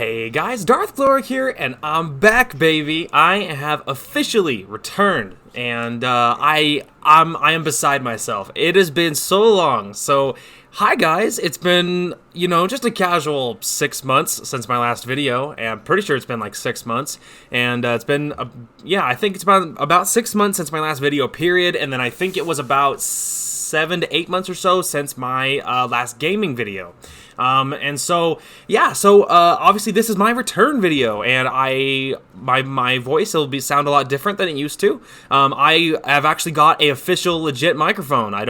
Hey guys, Darth Gloric here, and I'm back, baby. I have officially returned, and I am beside myself. It has been so long. So, hi guys. It's been just a casual 6 months since my last video, and I'm pretty sure it's been like 6 months. And it's been I think it's about 6 months since my last video. Period. And then I think it was about 7 to 8 months or so since my last gaming video. Obviously this is my return video, and my voice will sound a lot different than it used to. I have actually got a official legit microphone. I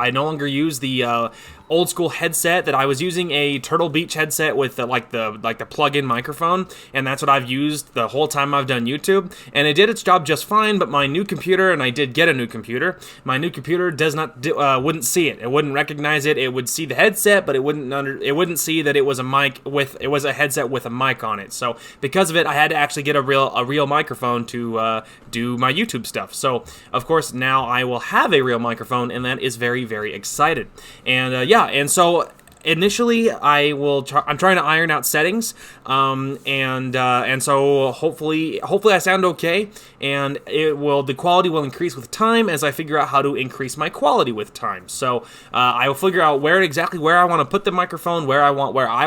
no longer use the old school headset that I was using, a Turtle Beach headset with the plug-in microphone, and that's what I've used the whole time I've done YouTube, and it did its job just fine. But my new computer, and I did get a new computer, my new computer wouldn't see it. It wouldn't recognize it. It would see the headset, but it wouldn't see that it was a headset with a mic on it. So because of it, I had to actually get a real microphone to do my YouTube stuff. So of course now I will have a real microphone, and that is very, very excited. And so initially I'm trying to iron out settings, and so hopefully I sound okay, and the quality will increase with time as I figure out how to increase my quality with time. So I will figure out where I want to put the microphone, where I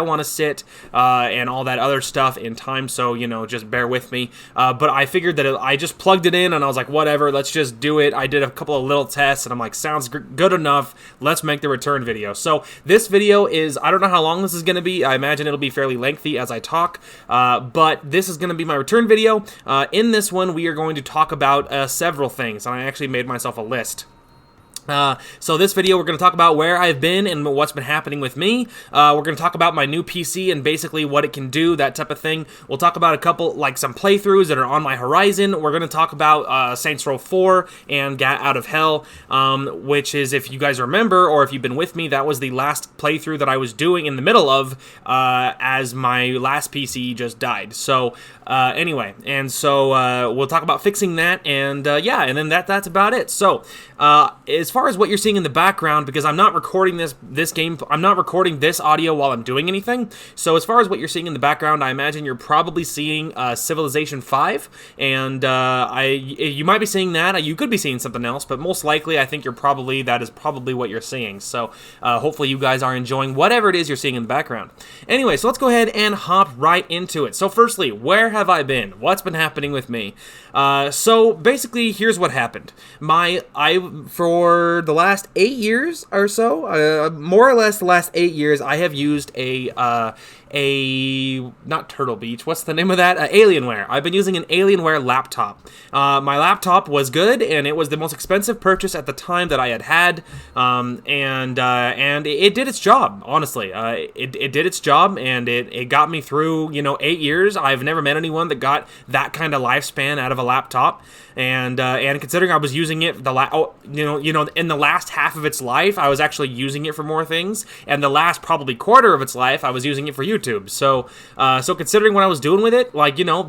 want to sit, and all that other stuff in time. So just bear with me. But I figured that I just plugged it in, and I was like, whatever, let's just do it. I did a couple of little tests, and I'm like, sounds good enough. Let's make the return video. So this video is, I don't know how long this is going to be. I imagine it'll be fairly lengthy as I talk, but this is going to be my return video. In this one, we are going to talk about several things, and I actually made myself a list. So this video, we're going to talk about where I've been and what's been happening with me. We're going to talk about my new PC and basically what it can do, that type of thing. We'll talk about some playthroughs that are on my horizon. We're going to talk about Saints Row 4 and Gat Out of Hell, which is, if you guys remember, or if you've been with me, that was the last playthrough that I was doing in the middle of as my last PC just died. So anyway, and so we'll talk about fixing that, and and then that's about it. So as far as what you're seeing in the background, because I'm not recording I'm not recording this audio while I'm doing anything. So as far as what you're seeing in the background, I imagine you're probably seeing Civilization 5, and you might be seeing that. You could be seeing something else, but most likely I think that is probably what you're seeing. So hopefully you guys are enjoying whatever it is you're seeing in the background. Anyway, so let's go ahead and hop right into it. So firstly, where have I been? What's been happening with me? So basically, here's what happened. For the last 8 years or so, more or less the last 8 years, I have used not Turtle Beach, what's the name of that? Alienware. I've been using an Alienware laptop. My laptop was good, and it was the most expensive purchase at the time that I had, and it did its job, honestly. It did its job, and it got me through, 8 years. I've never met anyone that got that kind of lifespan out of a laptop, and considering I was using it in the last half of its life, I was actually using it for more things, and the last probably quarter of its life, I was using it for YouTube. So considering what I was doing with it,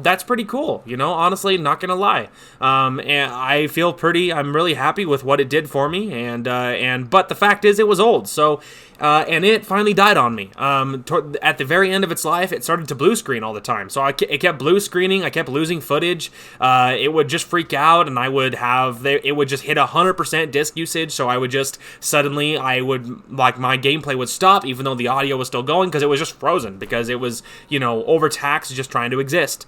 that's pretty cool. Honestly, not gonna lie. And I'm really happy with what it did for me. But the fact is, it was old. So, and it finally died on me. At the very end of its life, it started to blue screen all the time. So it kept blue screening. I kept losing footage. It would just freak out, and it would just hit 100% disk usage. So I would just suddenly, my gameplay would stop, even though the audio was still going, because it was just frozen, because it was, overtaxed, just trying to exist.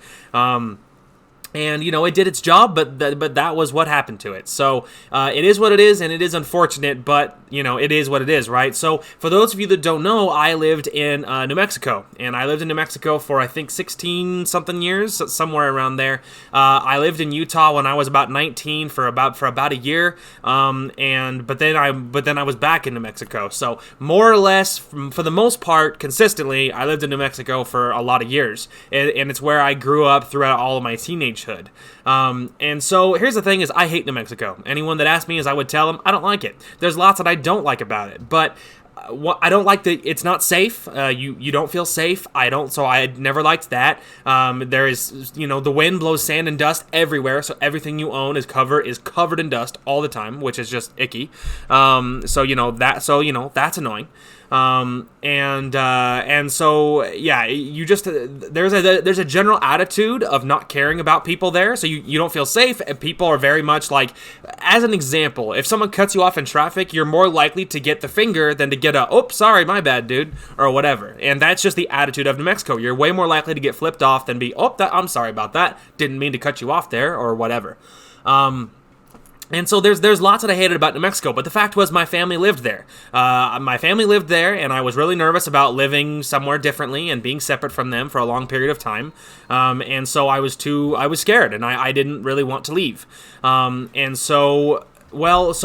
And, it did its job, but that was what happened to it. So, it is what it is, and it is unfortunate, but, it is what it is, right? So, for those of you that don't know, I lived in New Mexico, and I lived in New Mexico for, I think, 16-something years, somewhere around there. I lived in Utah when I was about 19 for about a year, but then I was back in New Mexico. So, more or less, for the most part, consistently, I lived in New Mexico for a lot of years, and it's where I grew up throughout all of my teenage hood. And so here's the thing: is I hate New Mexico. Anyone that asked me, I would tell them I don't like it. There's lots that I don't like about it, but I don't like that it's not safe. You don't feel safe. So I never liked that. There is, the wind blows sand and dust everywhere, so everything you own is covered in dust all the time, which is just icky. So that's annoying. And so yeah, you just there's a general attitude of not caring about people there, so you don't feel safe, and people are very much like, as an example, if someone cuts you off in traffic, you're more likely to get the finger than to get a "oh, sorry, my bad, dude," or whatever. And that's just the attitude of New Mexico. You're way more likely to get flipped off than be, "oh, I'm sorry about that, didn't mean to cut you off there," or whatever. And so there's lots that I hated about New Mexico, but the fact was my family lived there. My family lived there, and I was really nervous about living somewhere differently and being separate from them for a long period of time. And so I was scared, and I didn't really want to leave. So what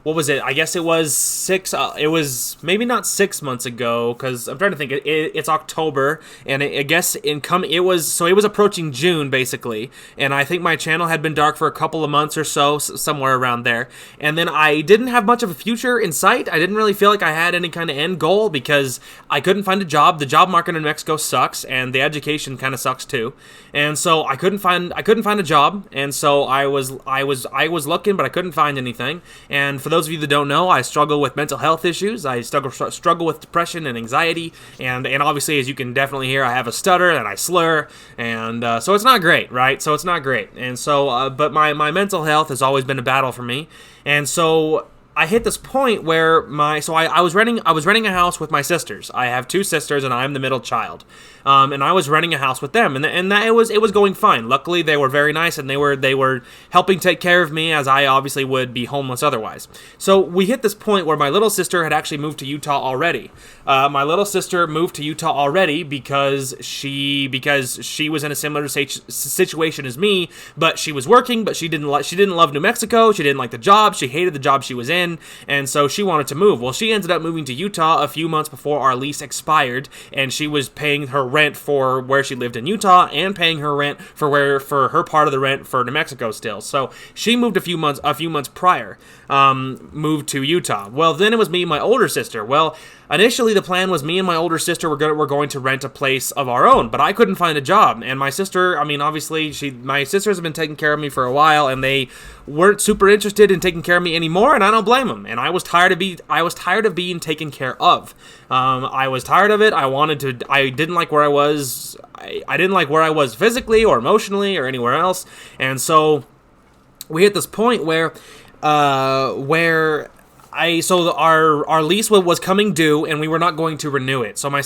was it? I guess it was it was maybe not 6 months ago, because I'm trying to think. It's October, and I guess it was approaching June, basically. And I think my channel had been dark for a couple of months or so, somewhere around there. And then I didn't have much of a future in sight. I didn't really feel like I had any kind of end goal, because I couldn't find a job. The job market in Mexico sucks, and the education kind of sucks too. And so I couldn't find a job. And so I was looking, but I couldn't find anything. And for those of you that don't know, I struggle with mental health issues. I struggle with depression and anxiety, and obviously, as you can definitely hear, I have a stutter and I slur, and so it's not great, right? So it's not great, and so but my mental health has always been a battle for me, and so I hit this point where I was renting a house with my sisters. I have two sisters, and I'm the middle child. And I was renting a house with them, and it was going fine. Luckily, they were very nice, and they were helping take care of me, as I obviously would be homeless otherwise. So we hit this point where my little sister had actually moved to Utah already. My little sister moved to Utah already because she was in a similar situation as me, but she was working, but she didn't love New Mexico. She didn't like the job. She hated the job she was in, and so she wanted to move. Well, she ended up moving to Utah a few months before our lease expired, and she was paying her rent for where she lived in Utah and paying her rent for her part of the rent for New Mexico still. So she moved a few months prior, moved to Utah. Well, then it was me and my older sister. Well, initially the plan was me and my older sister were going to rent a place of our own, but I couldn't find a job. And my sister, I mean, obviously my sisters have been taking care of me for a while, and they weren't super interested in taking care of me anymore, and I don't blame them. And I was tired of being taken care of. I was tired of it. I didn't like where I was. I didn't like where I was physically or emotionally or anywhere else. And so we hit this point where our lease was coming due, and we were not going to renew it. So my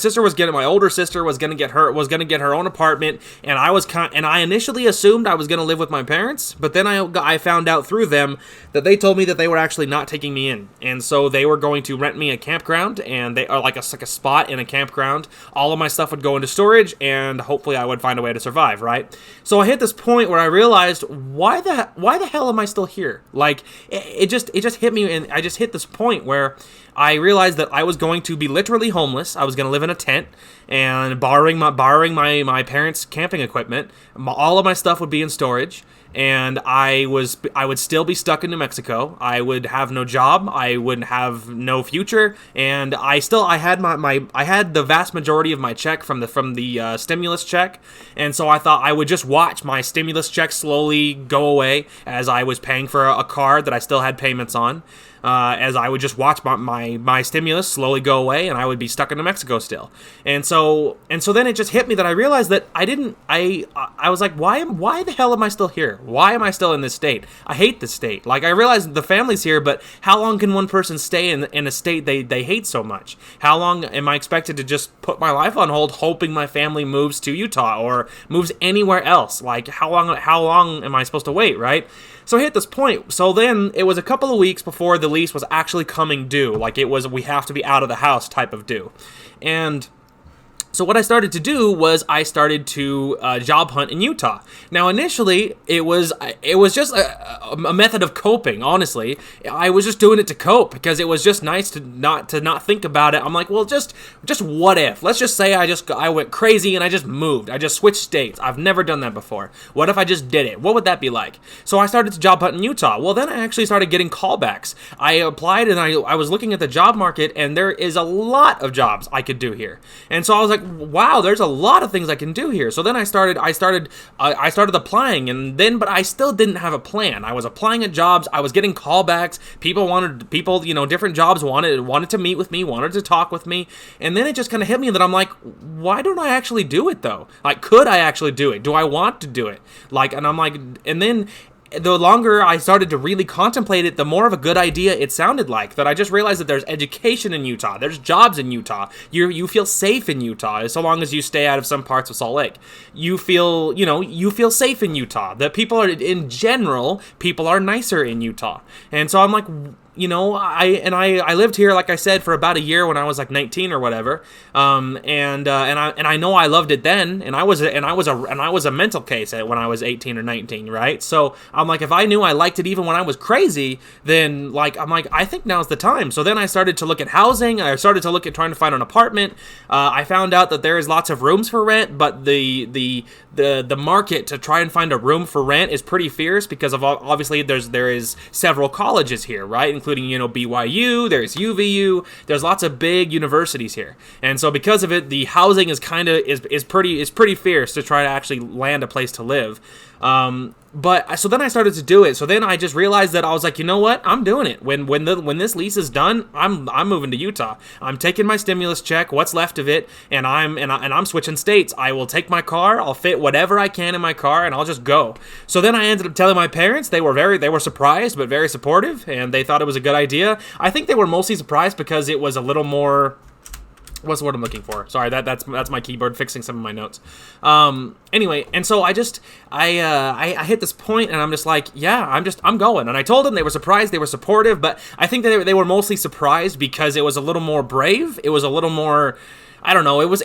older sister was gonna get her own apartment, and I initially assumed I was gonna live with my parents, but then I found out through them that they told me that they were actually not taking me in, and so they were going to rent me a campground, and they are like a spot in a campground. All of my stuff would go into storage, and hopefully I would find a way to survive, right? So I hit this point where I realized, why the hell am I still here? Like it just hit me, and I just hit this point where I realized that I was going to be literally homeless. I was going to live in a tent and borrowing my parents' camping equipment. All of my stuff would be in storage, and I would still be stuck in New Mexico. I would have no job. I would have no future, and I had the vast majority of my check from the stimulus check, and so I thought I would just watch my stimulus check slowly go away as I was paying for a car that I still had payments on. As I would just watch my stimulus slowly go away, and I would be stuck in New Mexico still. And so then it just hit me that I realized that I was like, why the hell am I still here? Why am I still in this state? I hate this state. Like, I realize the family's here, but how long can one person stay in a state they hate so much? How long am I expected to just put my life on hold, hoping my family moves to Utah or moves anywhere else? Like, how long am I supposed to wait, right? So I hit this point. So then it was a couple of weeks before the lease was actually coming due. Like, it was, we have to be out of the house type of due. And so what I started to do was I started to job hunt in Utah. Now, initially, it was just a method of coping, honestly. I was just doing it to cope because it was just nice to not think about it. I'm like, well, just what if? Let's just say I went crazy and I just moved. I just switched states. I've never done that before. What if I just did it? What would that be like? So I started to job hunt in Utah. Well, then I actually started getting callbacks. I applied, and I was looking at the job market, and there is a lot of jobs I could do here. And so I was like, wow, there's a lot of things I can do here. So then I started applying, and then, but I still didn't have a plan. I was applying at jobs. I was getting callbacks. People, different jobs wanted to meet with me, wanted to talk with me. And then it just kind of hit me that I'm like, why don't I actually do it though? Like, could I actually do it? Do I want to do it? Like, and I'm like, and then the longer I started to really contemplate it, the more of a good idea it sounded like. That I just realized that there's education in Utah, there's jobs in Utah. You feel safe in Utah, so long as you stay out of some parts of Salt Lake. You feel safe in Utah. That people are, in general, people are nicer in Utah. And so I'm like, I lived here, like I said, for about a year when I was like 19 or whatever, and I know I loved it then, and I was a mental case when I was 18 or 19, right? So I'm like, if I knew I liked it even when I was crazy, then I think now's the time. So then I started to look at housing. I started to look at trying to find an apartment. I found out that there is lots of rooms for rent, but the market to try and find a room for rent is pretty fierce because of obviously there is several colleges here, right? Including, BYU, there's UVU, there's lots of big universities here. And so because of it, the housing is pretty fierce to try to actually land a place to live. So then I started to do it. So then I just realized that I was like, you know what? I'm doing it. When this lease is done, I'm moving to Utah. I'm taking my stimulus check, what's left of it, and I'm switching states. I will take my car, I'll fit whatever I can in my car, and I'll just go. So then I ended up telling my parents. They were surprised but very supportive, and they thought it was a good idea. I think they were mostly surprised because it was a little more, what's the word I'm looking for? Sorry, that's my keyboard fixing some of my notes. Anyway, and so I hit this point, and I'm just like, yeah, I'm going. And I told them. They were surprised, they were supportive, but I think that they were mostly surprised because it was a little more brave. It was a little more, I don't know. It was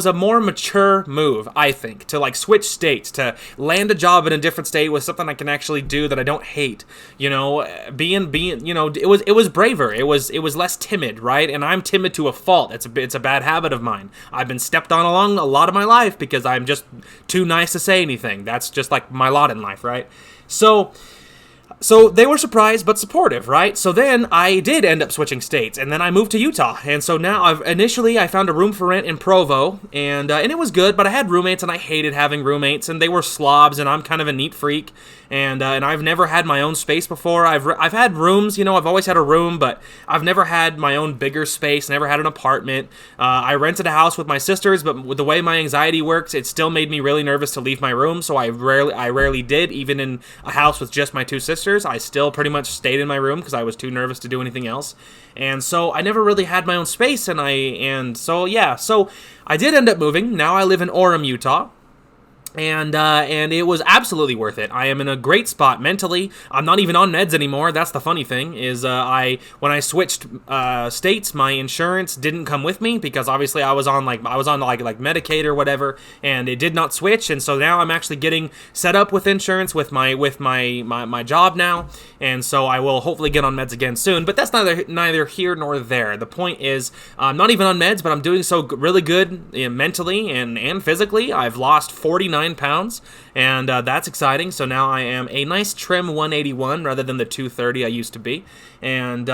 a more mature move, I think, to like switch states, to land a job in a different state with something I can actually do that I don't hate. It was braver. It was less timid, right? And I'm timid to a fault. It's a bad habit of mine. I've been stepped on along a lot of my life because I'm just too nice to say anything. That's just like my lot in life, right? So they were surprised but supportive, right? So then I did end up switching states, and then I moved to Utah. And so now I found a room for rent in Provo, and it was good, but I had roommates, and I hated having roommates, and they were slobs, and I'm kind of a neat freak, and I've never had my own space before. I've had rooms, I've always had a room, but I've never had my own bigger space, never had an apartment. I rented a house with my sisters, but with the way my anxiety works, it still made me really nervous to leave my room, so I rarely did, even in a house with just my two sisters. I still pretty much stayed in my room because I was too nervous to do anything else. And so I never really had my own space, so I did end up moving. Now I live in Orem, Utah. And it was absolutely worth it. I am in a great spot mentally. I'm not even on meds anymore. That's the funny thing is when I switched states, my insurance didn't come with me because obviously I was on Medicaid or whatever, and it did not switch. And so now I'm actually getting set up with insurance with my job now, and so I will hopefully get on meds again soon. But that's neither here nor there. The point is, I'm not even on meds, but I'm doing so really good mentally and physically. I've lost 49 pounds, and that's exciting. So now I am a nice trim 181 rather than the 230 I used to be, and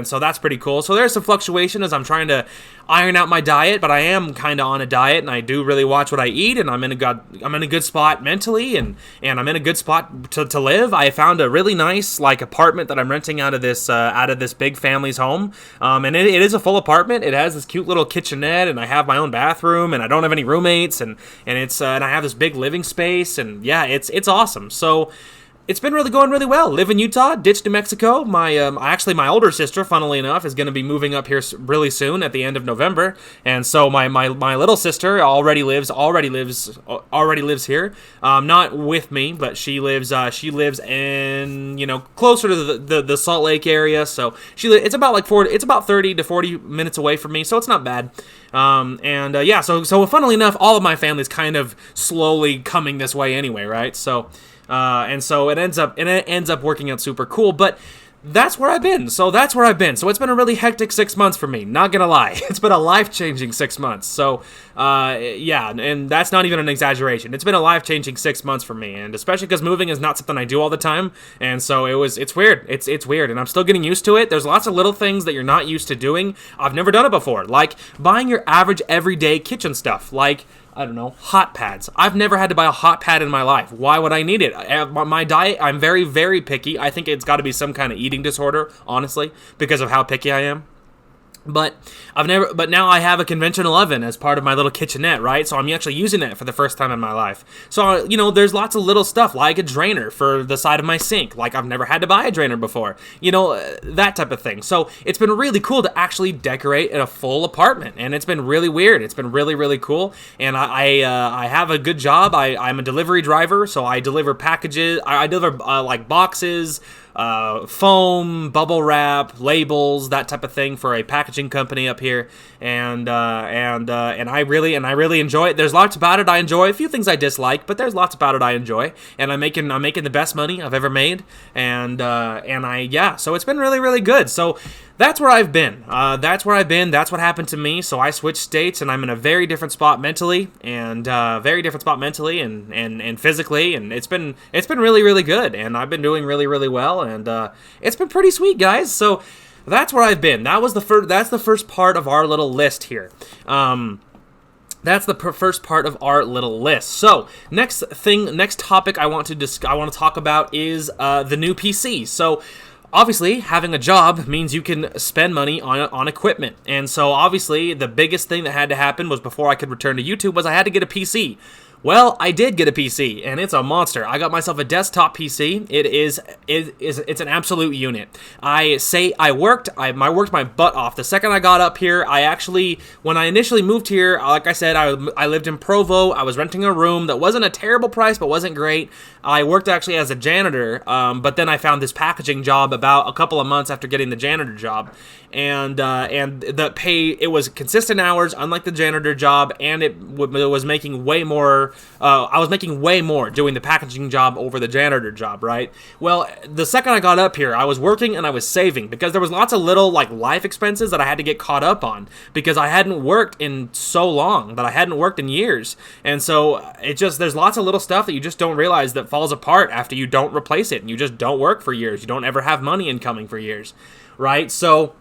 so that's pretty cool. So there's some fluctuation as I'm trying to iron out my diet, but I am kind of on a diet, and I do really watch what I eat, and I'm in a good spot mentally, and I'm in a good spot to live. I found a really nice apartment that I'm renting out of this big family's home, and it is a full apartment. It has this cute little kitchenette, and I have my own bathroom, and I don't have any roommates, and I have this big living space, and yeah, it's awesome. So it's been going really well. Live in Utah, ditched New Mexico. My older sister, funnily enough, is going to be moving up here really soon at the end of November, and so my little sister already lives here. Not with me, but she lives in closer to the Salt Lake area. So it's about 30 to 40 minutes away from me, so it's not bad. So funnily enough, all of my family's kind of slowly coming this way anyway, right? So. And so it ends up working out super cool. But that's where I've been. So that's where I've been. So it's been a really hectic 6 months for me. Not gonna lie, it's been a life-changing 6 months. So yeah, and that's not even an exaggeration. It's been a life-changing 6 months for me, and especially because moving is not something I do all the time. And so it's weird. It's weird, and I'm still getting used to it. There's lots of little things that you're not used to doing. I've never done it before, like buying your average everyday kitchen stuff, like, I don't know, hot pads. I've never had to buy a hot pad in my life. Why would I need it? My diet, I'm very, very picky. I think it's got to be some kind of eating disorder, honestly, because of how picky I am. But now I have a conventional oven as part of my little kitchenette, right? So I'm actually using that for the first time in my life. So, there's lots of little stuff, like a drainer for the side of my sink. Like, I've never had to buy a drainer before. That type of thing. So it's been really cool to actually decorate a full apartment, and it's been really weird. It's been really, really cool, and I have a good job. I'm a delivery driver, so I deliver packages. I deliver, like, boxes, foam, bubble wrap, labels, that type of thing for a packaging company up here, and I really enjoy it. There's lots about it I enjoy, a few things I dislike, but there's lots about it I enjoy, and I'm making the best money I've ever made, so it's been really, really good. So that's where I've been. That's what happened to me. So I switched states, and I'm in a very different spot mentally, and and physically, and it's been really, really good, and I've been doing really, really well, and it's been pretty sweet, guys. So that's where I've been. That's the first part of our little list here. That's the first part of our little list. So next topic I want to talk about is the new PC. So obviously, having a job means you can spend money on equipment. And so obviously, the biggest thing that had to happen was, before I could return to YouTube, was I had to get a PC. Well, I did get a PC, and it's a monster. I got myself a desktop PC. It's an absolute unit. I worked my butt off. The second I got up here, when I initially moved here, like I said, I lived in Provo. I was renting a room that wasn't a terrible price, but wasn't great. I worked actually as a janitor, but then I found this packaging job about a couple of months after getting the janitor job, and the pay, it was consistent hours, unlike the janitor job, and it was making way more. I was making way more doing the packaging job over the janitor job, right? Well, the second I got up here, I was working and I was saving, because there was lots of little, like, life expenses that I had to get caught up on, because I hadn't worked in so long, that I hadn't worked in years. And so there's lots of little stuff that you just don't realize that falls apart after you don't replace it, and you just don't work for years. You don't ever have money incoming for years, right? So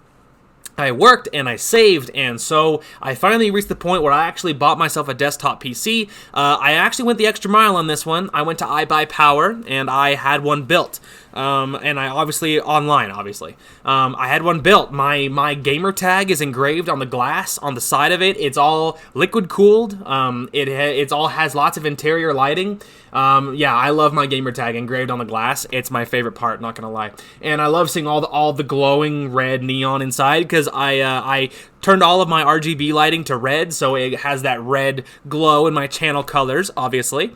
I worked and I saved, and so I finally reached the point where I actually bought myself a desktop PC. I actually went the extra mile on this one. I went to iBuyPower, and I had one built. And I online. I had one built. My gamer tag is engraved on the glass on the side of it. It's all liquid cooled. It all has lots of interior lighting. I love my gamer tag engraved on the glass. It's my favorite part, not gonna lie. And I love seeing all the glowing red neon inside, because I turned all of my RGB lighting to red, so it has that red glow in my channel colors, obviously,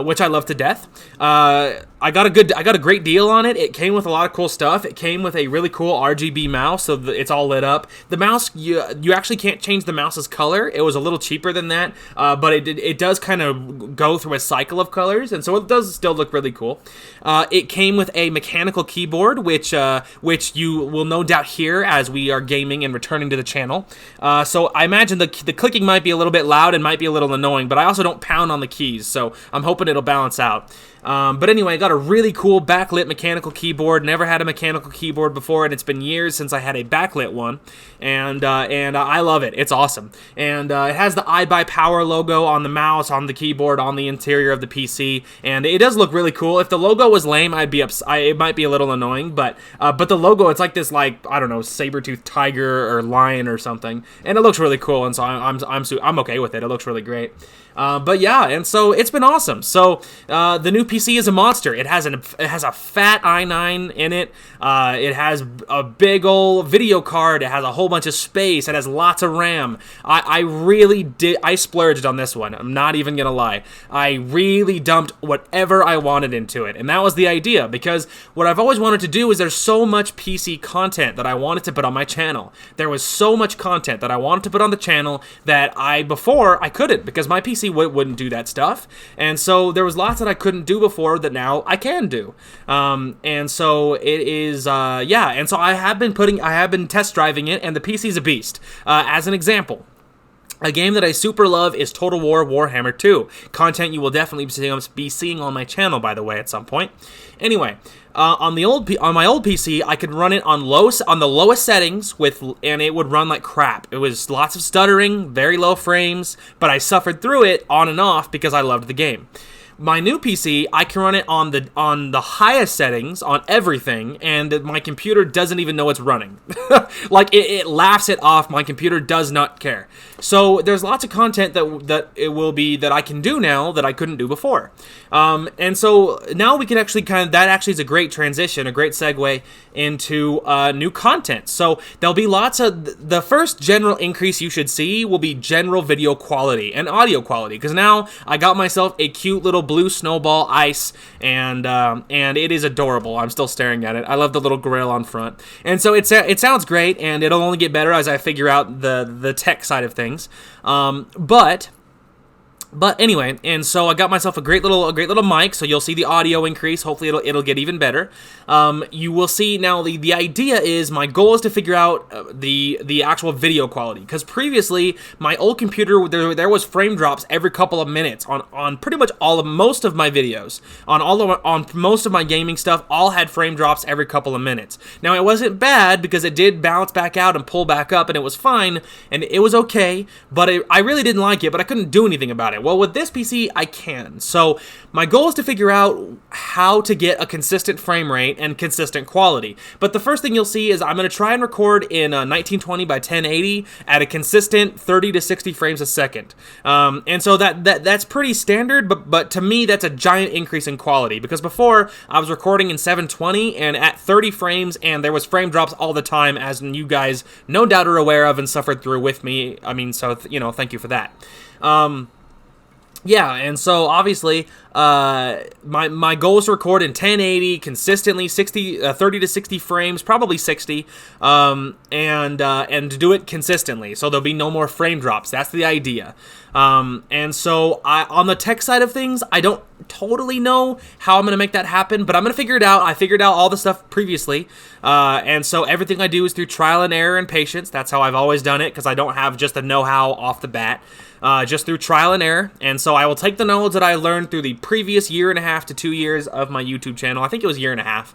which I love to death. I got a great deal on it. It came with a lot of cool stuff. It came with a really cool RGB mouse, so it's all lit up. The mouse, you actually can't change the mouse's color. It was a little cheaper than that, but it does kind of go through a cycle of colors, and so it does still look really cool. It came with a mechanical keyboard, which you will no doubt hear as we are gaming and returning to the channel. So I imagine the clicking might be a little bit loud and might be a little annoying, but I also don't pound on the keys, so I'm hoping it'll balance out. But anyway, I got a really cool backlit mechanical keyboard. Never had a mechanical keyboard before, and it's been years since I had a backlit one. And I love it. It's awesome. And it has the iBuyPower logo on the mouse, on the keyboard, on the interior of the PC, and it does look really cool. If the logo was lame, it might be a little annoying, but the logo, it's like this, like, I don't know, saber-toothed tiger or lion or something, and it looks really cool, and so I'm okay with it. It looks really great. But yeah, and so it's been awesome. So the new PC is a monster. It has a fat i9 in it. It has a big old video card. It has a whole bunch of space. It has lots of RAM. I splurged on this one. I'm not even gonna lie. I really dumped whatever I wanted into it, and that was the idea, because what I've always wanted to do is, there's so much PC content that I wanted to put on my channel. There was so much content that I wanted to put on the channel that before I couldn't, because my PC PC wouldn't do that stuff. And so there was lots that I couldn't do before that now I can do. And so it is, yeah. And so I have been test driving it, and the PC's a beast. As an example, a game that I super love is Total War Warhammer 2. Content you will definitely be seeing on my channel, by the way, at some point. Anyway, on my old PC, I could run it on the lowest settings and it would run like crap. It was lots of stuttering, very low frames, but I suffered through it on and off because I loved the game. My new PC, I can run it on the highest settings on everything, and my computer doesn't even know it's running. Like it laughs it off. My computer does not care. So there's lots of content that I can do now that I couldn't do before. And so now we can actually that actually is a great transition, a great segue into new content. So there'll be lots of the first general increase you should see will be general video quality and audio quality, because now I got myself a cute little blue snowball ice, and it is adorable. I'm still staring at it. I love the little grill on front, and so it sounds great, and it'll only get better as I figure out the tech side of things. But anyway, and so I got myself a great little mic, so you'll see the audio increase. Hopefully it'll get even better. You will see now the idea is, my goal is to figure out the actual video quality, because previously my old computer there was frame drops every couple of minutes on pretty much most of my videos. On most of my gaming stuff, all had frame drops every couple of minutes. Now it wasn't bad because it did bounce back out and pull back up, and it was fine and it was okay, but I really didn't like it, but I couldn't do anything about it. Well, with this PC, I can. So my goal is to figure out how to get a consistent frame rate and consistent quality. But the first thing you'll see is I'm going to try and record in 1920 by 1080 at a consistent 30 to 60 frames a second. And so that's pretty standard, but to me, that's a giant increase in quality, because before I was recording in 720 and at 30 frames, and there was frame drops all the time, as you guys no doubt are aware of and suffered through with me. I mean, so, thank you for that. Yeah, and so obviously, my goal is to record in 1080 consistently, 30 to 60 frames, probably 60, and to do it consistently. So there'll be no more frame drops. That's the idea. And so on the tech side of things, I don't totally know how I'm going to make that happen, but I'm going to figure it out. I figured out all the stuff previously, and so everything I do is through trial and error and patience. That's how I've always done it, because I don't have just the know-how off the bat. Just through trial and error. And so I will take the knowledge that I learned through the previous 1.5 to 2 years of my YouTube channel. I think it was 1.5 years.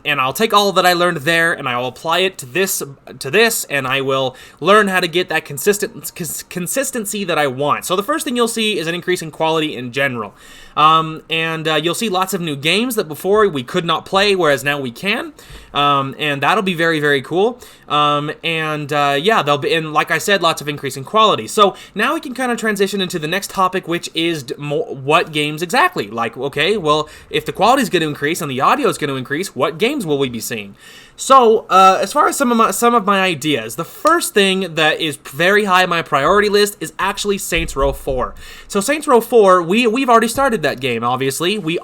And I'll take all that I learned there, and I will apply it to this, and I will learn how to get that consistency that I want. So the first thing you'll see is an increase in quality in general. And you'll see lots of new games that before we could not play, whereas now we can. And that'll be very, very cool. Yeah, there'll be, and like I said, lots of increase in quality. So now we can kind of transition into the next topic, which is what games exactly. Like, okay, well, if the quality is going to increase and the audio is going to increase, what games will we be seeing? So, as far as some of my ideas, the first thing that is very high on my priority list is actually Saints Row 4. So Saints Row 4, we've already started that game, obviously. We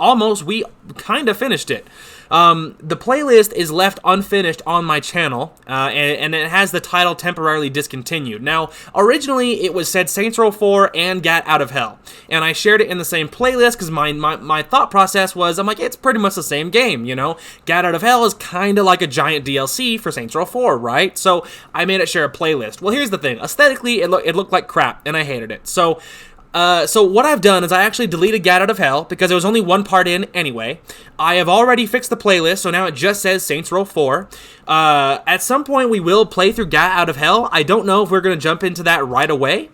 kind of finished it. The playlist is left unfinished on my channel, and it has the title temporarily discontinued. Now, originally it was said Saints Row 4 and Gat Out of Hell, and I shared it in the same playlist because my thought process was, I'm like, it's pretty much the same game, Gat Out of Hell is kind of like a giant DLC for Saints Row 4, right? So I made it share a playlist. Well, here's the thing. Aesthetically, it looked like crap, and I hated it. So what I've done is I actually deleted Gat Out of Hell because it was only one part in anyway. I have already fixed the playlist, so now it just says Saints Row 4. At some point, we will play through Gat Out of Hell. I don't know if we're going to jump into that right away.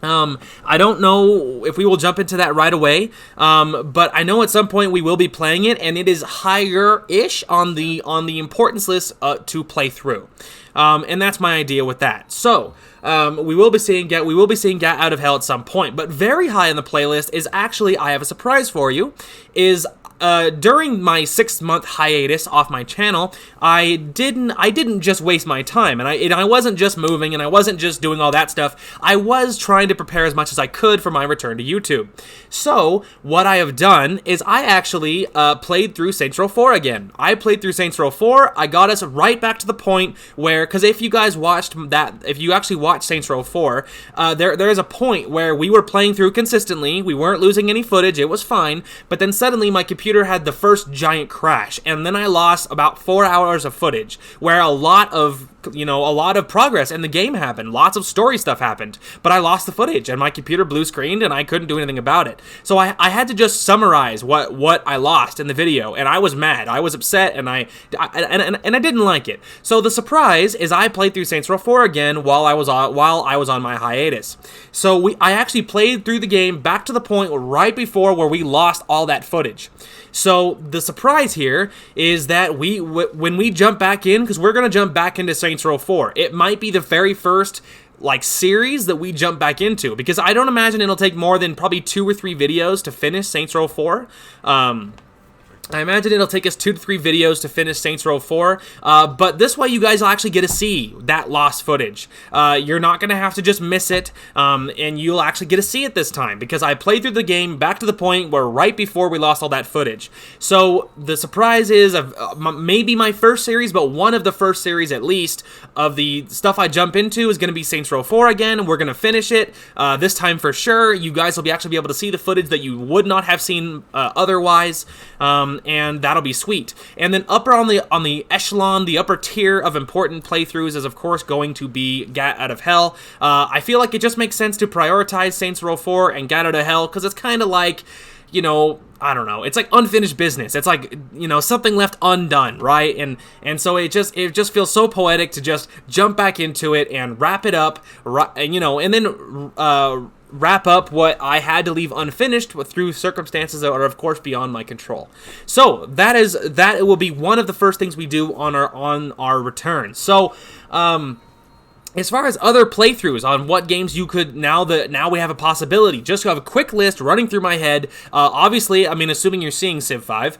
I don't know if we will jump into that right away, but I know at some point we will be playing it, and it is higher-ish on the importance list to play through. And that's my idea with that. So, we will be seeing Gat Out of Hell at some point, but very high on the playlist is actually, I have a surprise for you, is during my 6-month hiatus off my channel, I didn't just waste my time, and I wasn't just moving, and I wasn't just doing all that stuff. I was trying to prepare as much as I could for my return to YouTube. So, what I have done is I actually played through Saints Row 4 again. I played through Saints Row 4, I got us right back to the point where because if you guys watched that, if you actually watched Saints Row 4, there is a point where we were playing through consistently, we weren't losing any footage, it was fine, but then suddenly my computer had the first giant crash, and then I lost about 4 hours of footage, where a lot of progress in the game happened, lots of story stuff happened, but I lost the footage, and my computer blue screened, and I couldn't do anything about it. So I had to just summarize what I lost in the video, and I was mad, I was upset, and I didn't like it. So the surprise is I played through Saints Row 4 again while I was on my hiatus. So I actually played through the game back to the point right before where we lost all that footage. So the surprise here is that when we jump back in, because we're going to jump back into Saints Row 4, it might be the very first series that we jump back into, because I don't imagine it'll take more than probably 2 or 3 videos to finish Saints Row 4. I imagine it'll take us 2 to 3 videos to finish Saints Row 4, but this way you guys will actually get to see that lost footage. You're not going to have to just miss it, and you'll actually get to see it this time, because I played through the game back to the point where right before we lost all that footage. So the surprise is maybe my first series, but one of the first series at least, of the stuff I jump into is going to be Saints Row 4 again. We're going to finish it this time for sure. You guys will actually be able to see the footage that you would not have seen otherwise. And that'll be sweet. And then upper on the echelon, the upper tier of important playthroughs is of course going to be Gat Out of Hell. I feel like it just makes sense to prioritize Saints Row 4 and Gat Out of Hell, because it's kind of like, I don't know, it's like unfinished business. It's like, something left undone, right? And so it just feels so poetic to just jump back into it and wrap it up, and then wrap up what I had to leave unfinished through circumstances that are of course beyond my control. So that will be one of the first things we do on our return. So as far as other playthroughs on what games you could, now we have a possibility, just to have a quick list running through my head. Obviously, I mean, assuming you're seeing Civ 5,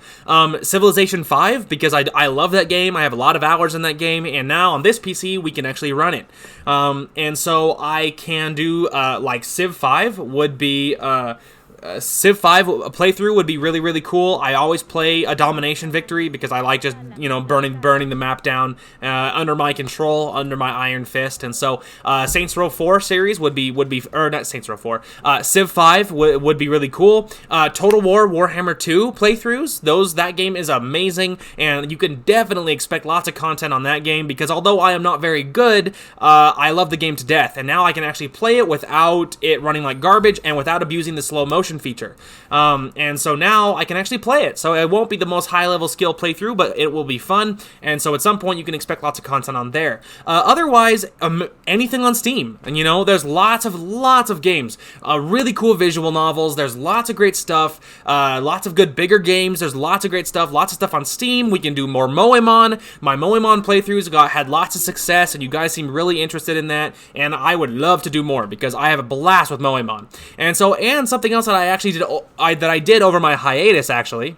Civilization 5, because I love that game, I have a lot of hours in that game, and now on this PC, we can actually run it. And so I can do, Civ 5 would be, Civ 5 playthrough would be really, really cool. I always play a domination victory because I like just, burning the map down under my control, under my iron fist. And so Saints Row 4 series would be or not Saints Row 4, Civ 5 would be really cool. Total War Warhammer 2 playthroughs, that game is amazing, and you can definitely expect lots of content on that game, because although I am not very good, I love the game to death, and now I can actually play it without it running like garbage and without abusing the slow motion feature. And so now I can actually play it. So it won't be the most high-level skill playthrough, but it will be fun. And so at some point you can expect lots of content on there. Otherwise, anything on Steam. And there's lots of games. Really cool visual novels. There's lots of great stuff. Lots of good bigger games. There's lots of great stuff. Lots of stuff on Steam. We can do more Moemon. My Moemon playthroughs had lots of success, and you guys seem really interested in that. And I would love to do more, because I have a blast with Moemon. And something else that I actually did over my hiatus, actually,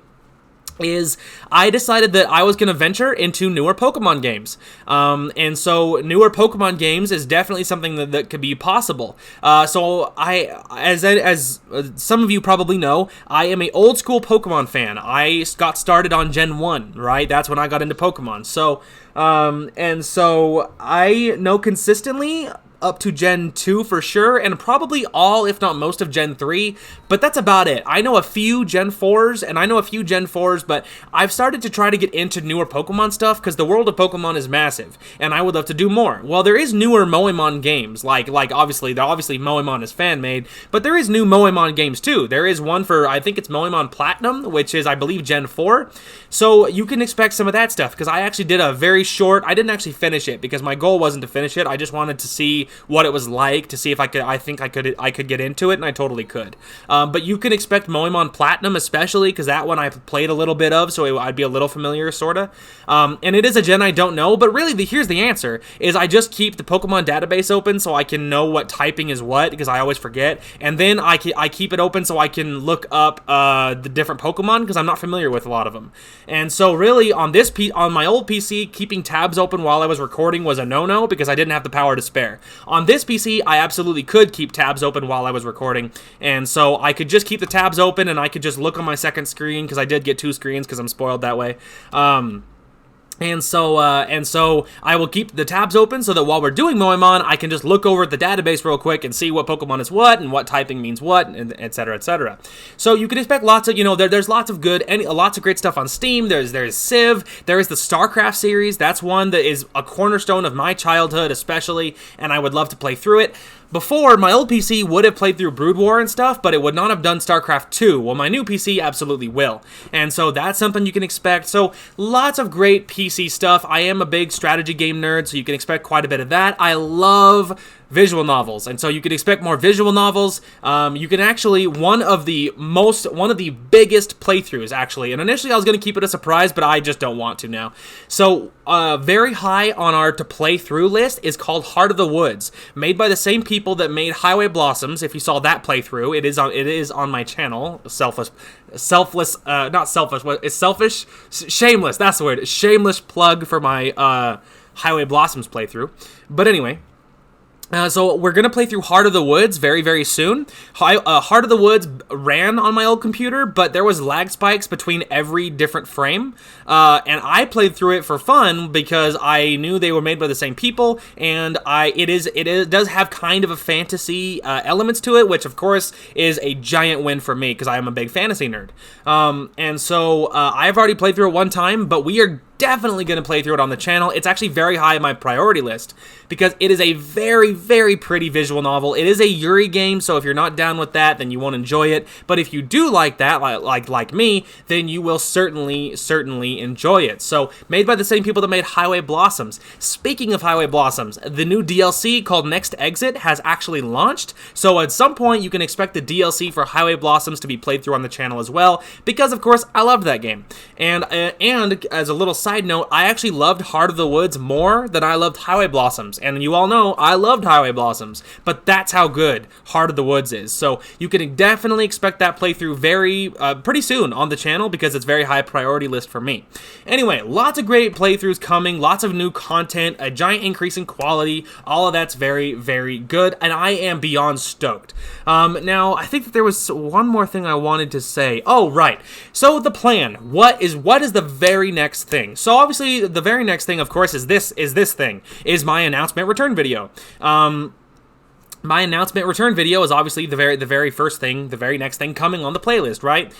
is I decided that I was going to venture into newer Pokemon games. And so newer Pokemon games is definitely something that could be possible. So as some of you probably know, I am an old school Pokemon fan. I got started on Gen 1, right? That's when I got into Pokemon. So, and so I know consistently up to Gen 2 for sure, and probably all, if not most, of Gen 3, but that's about it. I know a few Gen 4s, but I've started to try to get into newer Pokemon stuff, because the world of Pokemon is massive, and I would love to do more. Well, there is newer Moemon games, like obviously Moemon is fan-made, but there is new Moemon games too. There is one for, I think it's Moemon Platinum, which is, I believe, Gen 4, so you can expect some of that stuff, because I actually did a very short, I didn't actually finish it, because my goal wasn't to finish it, I just wanted to see what it was like, to see if I could get into it, and I totally could. But you can expect Moemon Platinum, especially because that one I played a little bit of, so I'd be a little familiar, sorta. And it is a gen I don't know, but really, here's the answer, is I just keep the Pokemon database open so I can know what typing is what, because I always forget, and then I keep it open so I can look up the different Pokemon, because I'm not familiar with a lot of them. And so really, on my old PC, keeping tabs open while I was recording was a no-no, because I didn't have the power to spare. On this PC, I absolutely could keep tabs open while I was recording, and so I could just keep the tabs open, and I could just look on my second screen, because I did get 2 screens, because I'm spoiled that way. And so I will keep the tabs open so that while we're doing Moemon, I can just look over at the database real quick and see what Pokemon is what and what typing means what, and et cetera, et cetera. So you can expect lots of, there's lots of lots of great stuff on Steam. There's Civ. There is the StarCraft series. That's one that is a cornerstone of my childhood, especially, and I would love to play through it. Before, my old PC would have played through Brood War and stuff, but it would not have done StarCraft 2. Well, my new PC absolutely will. And so that's something you can expect. So lots of great PC stuff. I am a big strategy game nerd, so you can expect quite a bit of that. I love visual novels, and so you can expect more visual novels. You can actually, one of the biggest playthroughs, actually, and initially I was going to keep it a surprise, but I just don't want to now. So very high on our to play through list is called Heart of the Woods, made by the same people that made Highway Blossoms. If you saw that playthrough, it is on my channel. Shameless. That's the word. Shameless plug for my Highway Blossoms playthrough. But anyway. So we're going to play through Heart of the Woods very, very soon. Heart of the Woods ran on my old computer, but there was lag spikes between every different frame. And I played through it for fun because I knew they were made by the same people, and it does have kind of a fantasy elements to it, which of course is a giant win for me because I am a big fantasy nerd. And so I've already played through it one time, but we are definitely going to play through it on the channel. It's actually very high on my priority list because it is a very, very pretty visual novel. It is a Yuri game, so if you're not down with that, then you won't enjoy it. But if you do like that, like me, then you will certainly enjoy it. So, made by the same people that made Highway Blossoms. Speaking of Highway Blossoms, the new DLC called Next Exit has actually launched, so at some point you can expect the DLC for Highway Blossoms to be played through on the channel as well, because of course I loved that game. And as a little side note, I actually loved Heart of the Woods more than I loved Highway Blossoms, and you all know I loved Highway Blossoms, but that's how good Heart of the Woods is. So you can definitely expect that playthrough pretty soon on the channel because it's very high priority list for me. Anyway, lots of great playthroughs coming, lots of new content, a giant increase in quality, all of that's very, very good, and I am beyond stoked. Now, I think that there was one more thing I wanted to say. Oh, right. So the plan. What is the very next thing? So obviously, the very next thing, of course, is my announcement return video. My announcement return video is obviously the very first thing, the very next thing coming on the playlist, right?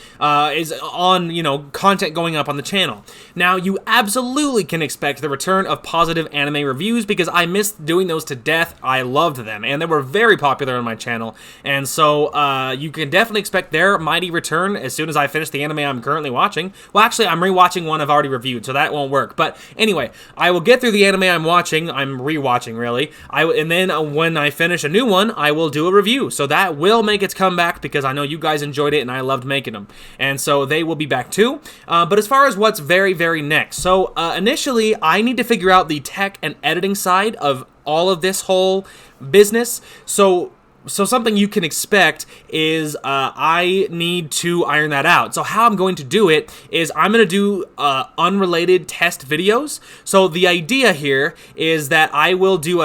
Is on, content going up on the channel. Now, you absolutely can expect the return of positive anime reviews because I missed doing those to death. I loved them, and they were very popular on my channel. And so, you can definitely expect their mighty return as soon as I finish the anime I'm currently watching. Well, actually, I'm rewatching one I've already reviewed, so that won't work. But anyway, I will get through the anime I'm rewatching, really. And then when I finish a new one, I will do a review. So that will make its comeback because I know you guys enjoyed it and I loved making them. And so they will be back too. But as far as what's very, very next. So initially, I need to figure out the tech and editing side of all of this whole business. So something you can expect is I need to iron that out. So how I'm going to do it is I'm going to do unrelated test videos. So the idea here is that I will do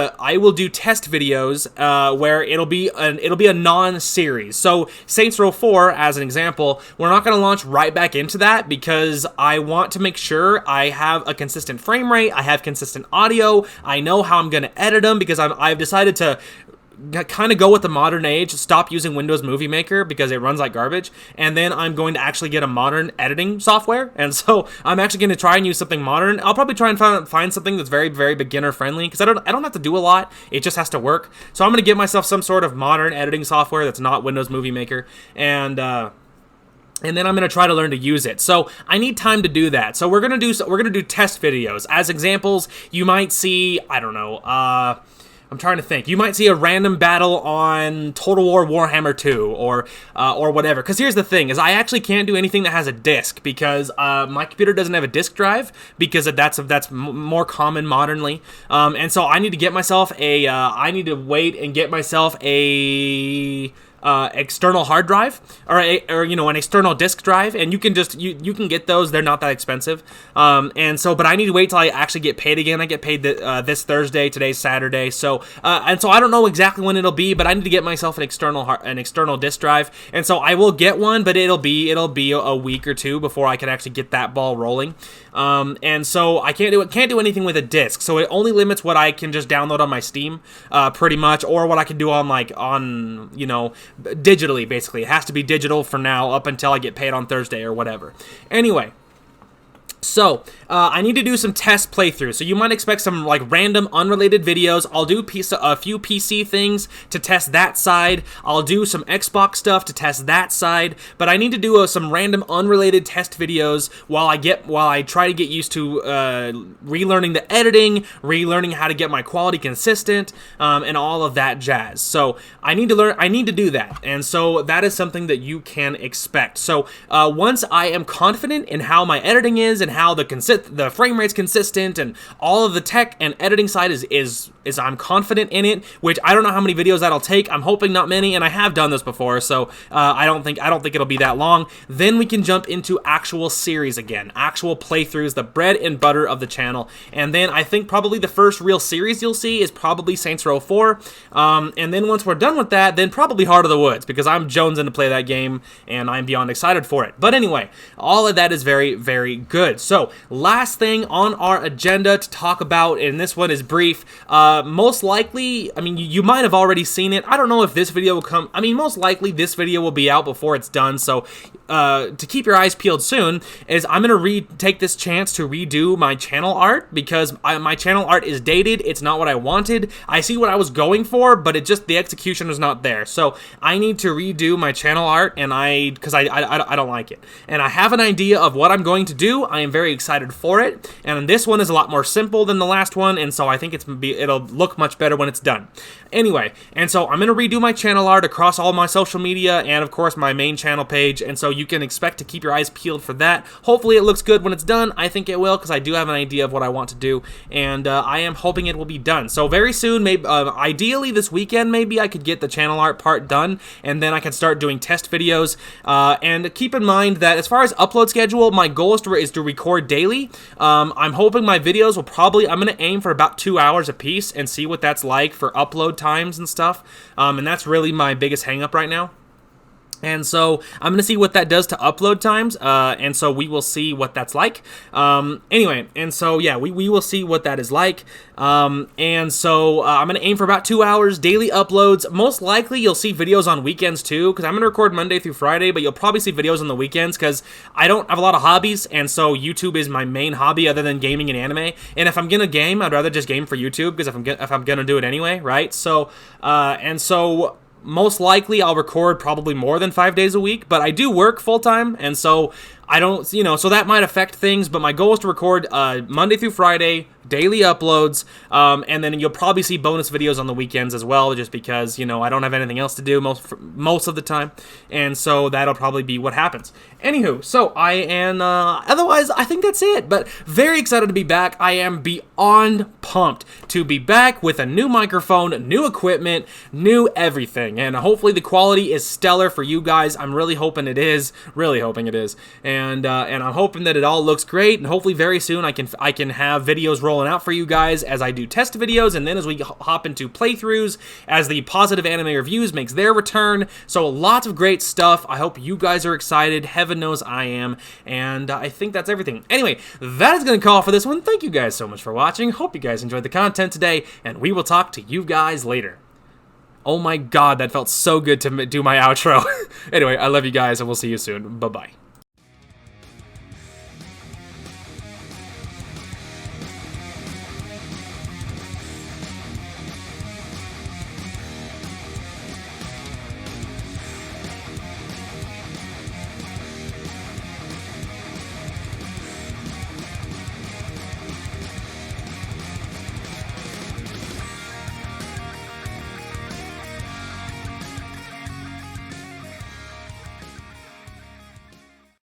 test videos where it'll be a non-series. So Saints Row 4, as an example, we're not going to launch right back into that because I want to make sure I have a consistent frame rate, I have consistent audio, I know how I'm going to edit them because I've decided to kind of go with the modern age, stop using Windows Movie Maker because it runs like garbage, and then I'm going to actually get a modern editing software, and so I'm actually going to try and use something modern. I'll probably try and find something that's very, very beginner friendly because I don't have to do a lot, it just has to work. So I'm going to give myself some sort of modern editing software that's not Windows Movie Maker, and then I'm going to try to learn to use it. So I need time to do that. So we're going to do test videos. As examples, you might see, I don't know, I'm trying to think. You might see a random battle on Total War Warhammer 2 or whatever. Because here's the thing, is I actually can't do anything that has a disc because my computer doesn't have a disk drive because that's more common modernly. And so I need to get myself I need to wait and get myself a external hard drive or an external disk drive, and you can just you can get those. They're not that expensive. And so, but I need to wait till I actually get paid again. I get paid this Thursday. Today's Saturday. So and so I don't know exactly when it'll be, but I need to get myself an external disk drive, and so I will get one, but it'll be a week or two before I can actually get that ball rolling. And so I can't do anything with a disc. So it only limits what I can just download on my Steam, pretty much, or what I can do on digitally. Basically, it has to be digital for now up until I get paid on Thursday or whatever. Anyway. So, I need to do some test playthroughs, so you might expect some, like, random, unrelated videos. I'll do a few PC things to test that side. I'll do some Xbox stuff to test that side, but I need to do some random, unrelated test videos while I try to get used to relearning the editing, relearning how to get my quality consistent, and all of that jazz. So, I need to do that, and so that is something that you can expect. So, once I am confident in how my editing is and how the frame rate's consistent and all of the tech and editing side is I'm confident in it, which I don't know how many videos that'll take. I'm hoping not many, and I have done this before, so I don't think it'll be that long. Then we can jump into actual series again, actual playthroughs, the bread and butter of the channel. And then I think probably the first real series you'll see is probably Saints Row 4. And then once we're done with that, then probably Heart of the Woods, because I'm jonesing to play that game and I'm beyond excited for it. But anyway, all of that is very, very good. So, last thing on our agenda to talk about, and this one is brief, most likely, I mean, you might have already seen it. I don't know if this video will come, I mean, most likely this video will be out before it's done, so to keep your eyes peeled soon, is I'm going to take this chance to redo my channel art, because my channel art is dated. It's not what I wanted. I see what I was going for, but the execution was not there. So I need to redo my channel art, and because I don't like it. And I have an idea of what I'm going to do. I am very excited for it, and this one is a lot more simple than the last one, and so I think it'll look much better when it's done. Anyway, and so I'm going to redo my channel art across all my social media and, of course, my main channel page, and so you can expect to keep your eyes peeled for that. Hopefully it looks good when it's done. I think it will, because I do have an idea of what I want to do, and I am hoping it will be done. So very soon, maybe ideally this weekend, maybe I could get the channel art part done, and then I can start doing test videos. And keep in mind that as far as upload schedule, my goal is to record daily. I'm hoping my videos will I'm going to aim for about 2 hours a piece and see what that's like for upload times and stuff. And that's really my biggest hang up right now. And so I'm going to see what that does to upload times, and so we will see what that's like. Anyway, and so yeah, we will see what that is like. And so I'm going to aim for about 2 hours, daily uploads. Most likely you'll see videos on weekends too, because I'm going to record Monday through Friday, but you'll probably see videos on the weekends, because I don't have a lot of hobbies, and so YouTube is my main hobby other than gaming and anime. And if I'm going to game, I'd rather just game for YouTube, because if I'm going to do it anyway, right? So, and so most likely I'll record probably more than 5 days a week, but I do work full-time, and so I don't, so that might affect things, but my goal is to record Monday through Friday, daily uploads, and then you'll probably see bonus videos on the weekends as well, just because, I don't have anything else to do most of the time, and so that'll probably be what happens. Anywho, so I am, otherwise, I think that's it, but very excited to be back. I am beyond pumped to be back with a new microphone, new equipment, new everything, and hopefully the quality is stellar for you guys. I'm really hoping it is, and I'm hoping that it all looks great, and hopefully very soon I can have videos rolling out for you guys as I do test videos, and then as we hop into playthroughs, as the Positive Anime Reviews makes their return. So lots of great stuff. I hope you guys are excited. Heaven knows I am, and I think that's everything. Anyway, that is going to call for this one. Thank you guys so much for watching. Hope you guys enjoyed the content today, and we will talk to you guys later. Oh my god, that felt so good to do my outro. Anyway, I love you guys, and we'll see you soon. Bye-bye.